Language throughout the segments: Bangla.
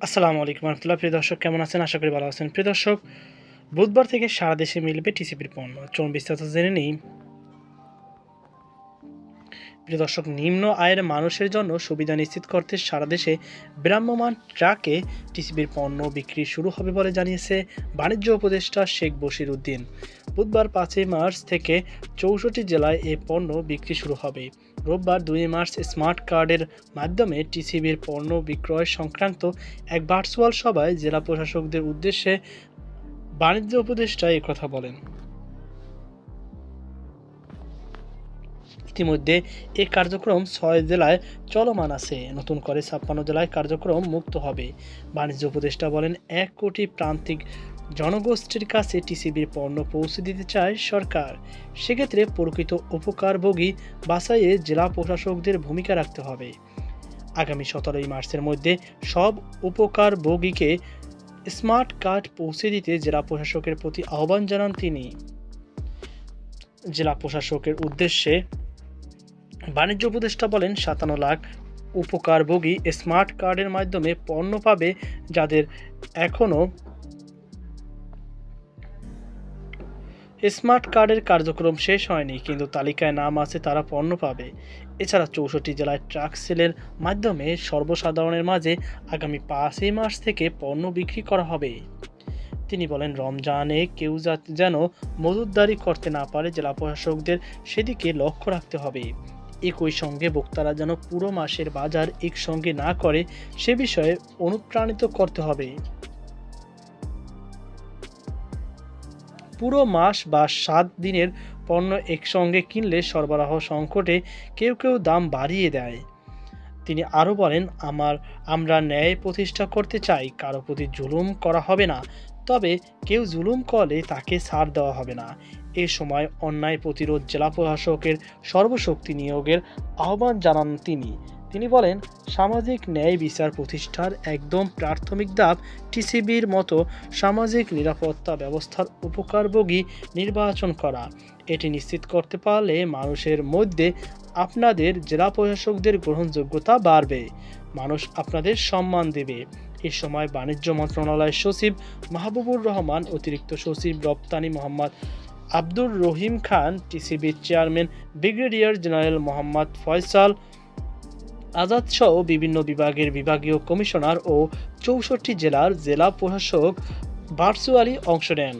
আসসালামু আলাইকুম রহমতুল্লাহ। প্রিয় দর্শক, কেমন আছেন? আশা করি ভালো আছেন। প্রিয় দর্শক, বুধবার থেকে সারা দেশে মিলবে টিসিবির পণ্য। চলুন বিস্তারিত জেনে নিই। প্রিয় দর্শক, নিম্ন আয়ের মানুষের জন্য সুবিধা নিশ্চিত করতে সারা দেশে ভ্রাম্যমাণ ট্রাকে টিসিবির পণ্য বিক্রি শুরু হবে বলে জানিয়েছে বাণিজ্য উপদেষ্টা শেখ বশির উদ্দিন। বুধবার 5 মার্চ থেকে 64 জেলায় এ পণ্য বিক্রি শুরু হবে। রোববার 2 মার্চ স্মার্ট কার্ডের মাধ্যমে টিসিবির পণ্য বিক্রয় সংক্রান্ত এক ভার্চুয়াল সভায় জেলা প্রশাসকদের উদ্দেশ্যে বাণিজ্য উপদেষ্টা একথা বলেন। ইতিমধ্যে এ কার্যক্রম 6 জেলায় চলমান আছে। নতুন করে 56 জেলায় কার্যক্রম মুক্ত হবে। বাণিজ্য উপদেষ্টা বলেন, 1 কোটি প্রান্তিক জনগোষ্ঠীর কাছে টিসিবির পণ্য পৌঁছে দিতে চায় সরকার। সেক্ষেত্রে প্রকৃত উপকারভোগী বাছাইয়ে জেলা প্রশাসকদের ভূমিকা রাখতে হবে। আগামী 17 মার্চের মধ্যে সব উপকারভোগীকে স্মার্ট কার্ড পৌঁছে দিতে জেলা প্রশাসকের প্রতি আহ্বান জানান তিনি। জেলা প্রশাসকের উদ্দেশ্যে বাণিজ্য উপদেষ্টা বলেন, 57 লাখ উপকারভোগী স্মার্ট কার্ডের মাধ্যমে পণ্য পাবে। যাদের এখনও স্মার্ট কার্ডের কার্যক্রম শেষ হয়নি কিন্তু তালিকায় নাম আছে, তারা পণ্য পাবে। এছাড়া 64 জেলায় ট্রাক সেলের মাধ্যমে সর্বসাধারণের মাঝে আগামী 5 মার্চ থেকে পণ্য বিক্রি করা হবে। তিনি বলেন, রমজানে কেউ যেন মজুতদারি করতে না পারে, জেলা প্রশাসকদের সেদিকে লক্ষ্য রাখতে হবে। একই সঙ্গে ভোক্তারা যেন পুরো মাসের বাজার একসঙ্গে না করে সে বিষয়ে অনুপ্রাণিত করতে হবে। পুরো মাস বা 7 দিনের পণ্য একসঙ্গে কিনলে সরবরাহ সংকটে কেউ কেউ দাম বাড়িয়ে দেয়। তিনি আরও বলেন, আমরা ন্যায় প্রতিষ্ঠা করতে চাই, কারো প্রতি জুলুম করা হবে না, তবে কেউ জুলুম করলে তাকে ছাড় দেওয়া হবে না। এ সময় অন্যায় প্রতিরোধ জেলা প্রশাসকের সর্বশক্তি নিয়োগের আহ্বান জানান তিনি বলেন, সামাজিক ন্যায় বিচার প্রতিষ্ঠার একদম প্রাথমিক ধাপ টিসিবির মতো সামাজিক নিরাপত্তা ব্যবস্থার উপকারভোগী নির্বাচন করা। এটি নিশ্চিত করতে পারলে মানুষের মধ্যে আপনাদের জেলা প্রশাসকদের গ্রহণযোগ্যতা বাড়বে, মানুষ আপনাদের সম্মান দেবে। এ সময় বাণিজ্য মন্ত্রণালয়ের সচিব মাহবুবুর রহমান, অতিরিক্ত সচিব রপ্তানি মোহাম্মদ আব্দুর রহিম খান, টিসিবির chairman brigadier general Mohammad Faisal Azad সহ বিভিন্ন বিভাগের বিভাগীয় কমিশনার ও 64 জেলার জেলা প্রশাসক ভার্চুয়ালি অংশ নেন।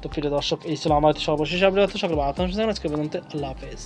তো প্রিয় দর্শক, এই ছিল আমাদের সর্বশেষ আপডেট। সকল আজকে পর্যন্ত আল্লাহ হাফেজ।